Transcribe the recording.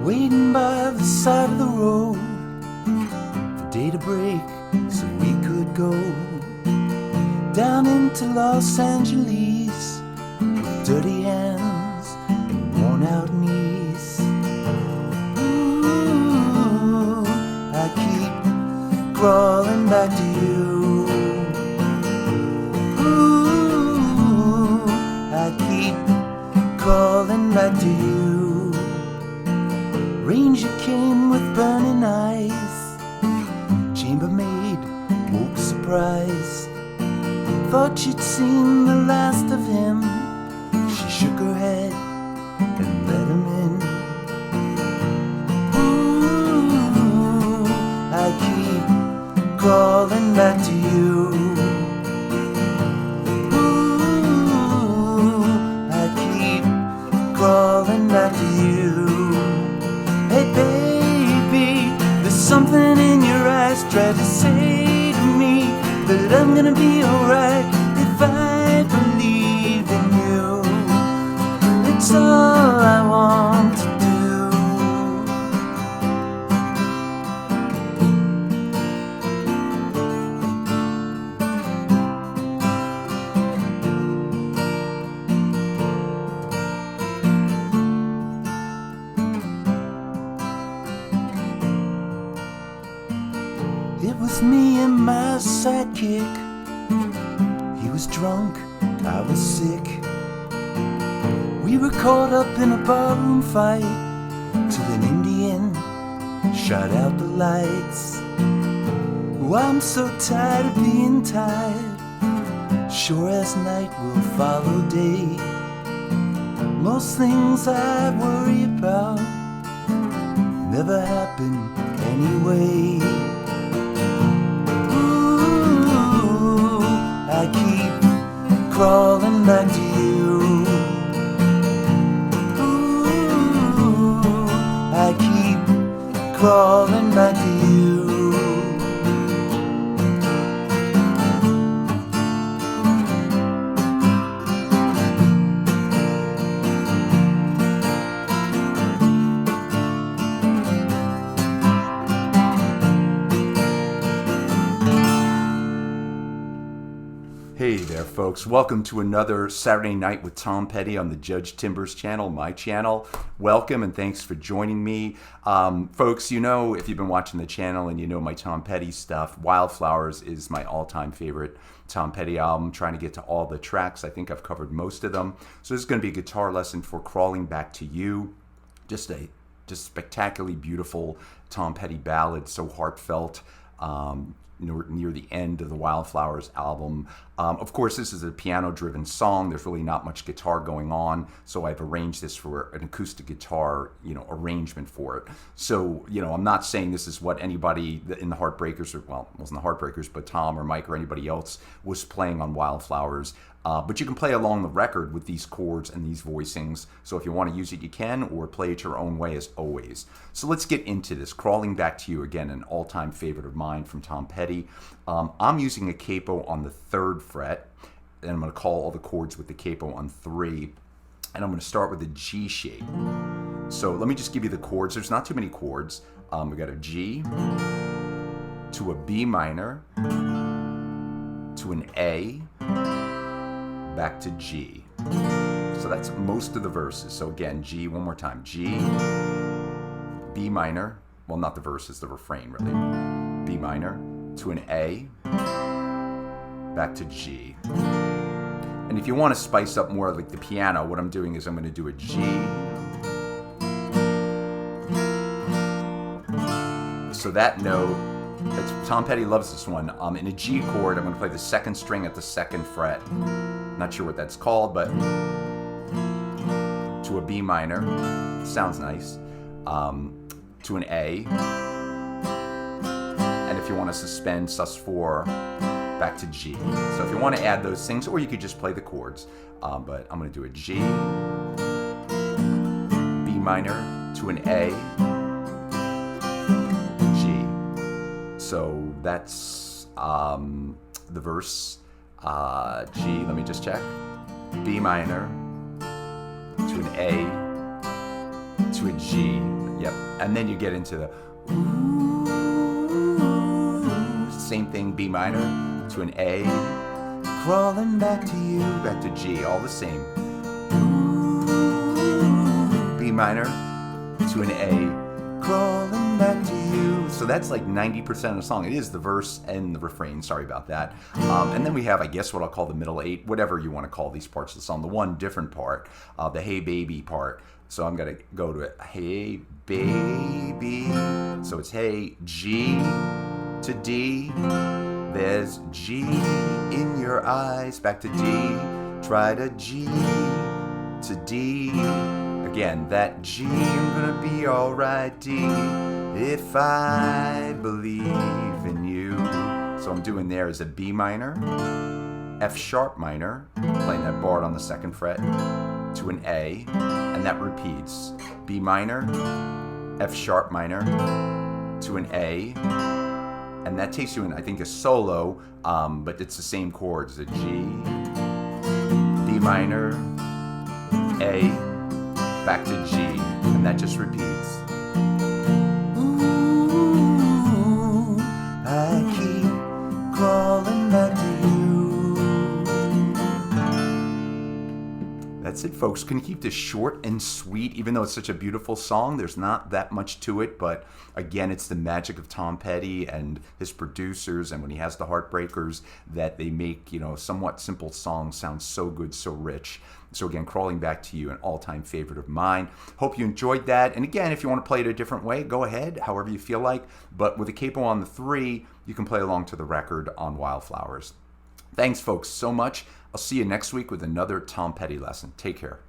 waiting by the side of the road for day to break so we could go down into Los Angeles with dirty hands and worn out knees. Ooh, I keep crawling back to you. Ooh, I keep crawling back to you. Ranger came with burning eyes, chambermaid woke surprised. Thought she'd seen the last of him. She shook her head and let him in. Ooh, I keep crawling back to you. Ooh, I keep crawling back to you. Hey baby, there's something in your eyes try to say to me that I'm gonna be alright if I believe in you. It's all I want to do. It was me and my sidekick. He was drunk, I was sick. We were caught up in a barroom fight till an Indian shot out the lights. Oh, I'm so tired of being tired. Sure as night will follow day. Most things I worry about never happen anyway. I keep crawling back to you. Ooh, I keep crawling back to you. Hey there folks, welcome to another Saturday Night with Tom Petty on the Judge Timbers channel, my channel. Welcome and thanks for joining me. Folks, you know, if you've been watching the channel and you know my Tom Petty stuff, Wildflowers is my all-time favorite Tom Petty album. Trying to get to all the tracks. I think I've covered most of them. So this is going to be a guitar lesson for Crawling Back to You. Just spectacularly beautiful Tom Petty ballad, so heartfelt. Near the end of the Wildflowers album. Of course, this is a piano-driven song. There's really not much guitar going on, so I've arranged this for an acoustic guitar, arrangement for it. So, I'm not saying this is what anybody in the Heartbreakers, or well, it wasn't the Heartbreakers, but Tom or Mike or anybody else was playing on Wildflowers. But you can play along the record with these chords and these voicings. So if you want to use it, you can, or play it your own way as always. So let's get into this. Crawling Back to You, again, an all-time favorite of mine from Tom Petty. I'm using a capo on the 3rd fret, and I'm going to call all the chords with the capo on 3. And I'm going to start with a G shape. So let me just give you the chords. There's not too many chords. We got a G, to a B minor, to an A, back to G. So that's most of the verses. So again, G, one more time. G, B minor, well, not the verses, the refrain really. B minor, to an A, back to G. And if you want to spice up more like the piano, what I'm doing is I'm going to do a G. So that note, Tom Petty loves this one. In a G chord, I'm going to play the 2nd string at the 2nd fret. Not sure what that's called, but to a B minor, sounds nice, to an A, and if you want to suspend sus4, back to G. So if you want to add those things, or you could just play the chords, but I'm going to do a G, B minor, to an A, G. So that's the verse. G, let me just check. B minor, to an A, to a G. Yep, And then you get into the same thing, B minor to an A, crawling back to you, back to G, all the same. B minor to an A, crawling back to you. So that's like 90% of the song. It is the verse and the refrain, sorry about that. And then we have, I guess, what I'll call the middle eight, whatever you want to call these parts of the song. The one different part, the Hey Baby part. So I'm going to go to it, Hey Baby. So it's Hey, G to D. There's G in your eyes, back to D. Try to G to D. Again, that G, I'm gonna be alright, D, if I believe in you. So I'm doing there is a B minor, F sharp minor, playing that bar on the second fret, to an A, and that repeats. B minor, F sharp minor, to an A, and that takes you in, I think, a solo, but it's the same chords, a G, B minor, A, back to G, and that just repeats. Ooh, I keep crawling back to you. That's it, folks. Can you keep this short and sweet, even though it's such a beautiful song? There's not that much to it, but again, it's the magic of Tom Petty and his producers, and when he has the Heartbreakers, that they make, somewhat simple songs sound so good, so rich. So again, Crawling Back to You, an all-time favorite of mine. Hope you enjoyed that. And again, if you want to play it a different way, go ahead, however you feel like. But with a capo on the 3, you can play along to the record on Wildflowers. Thanks, folks, so much. I'll see you next week with another Tom Petty lesson. Take care.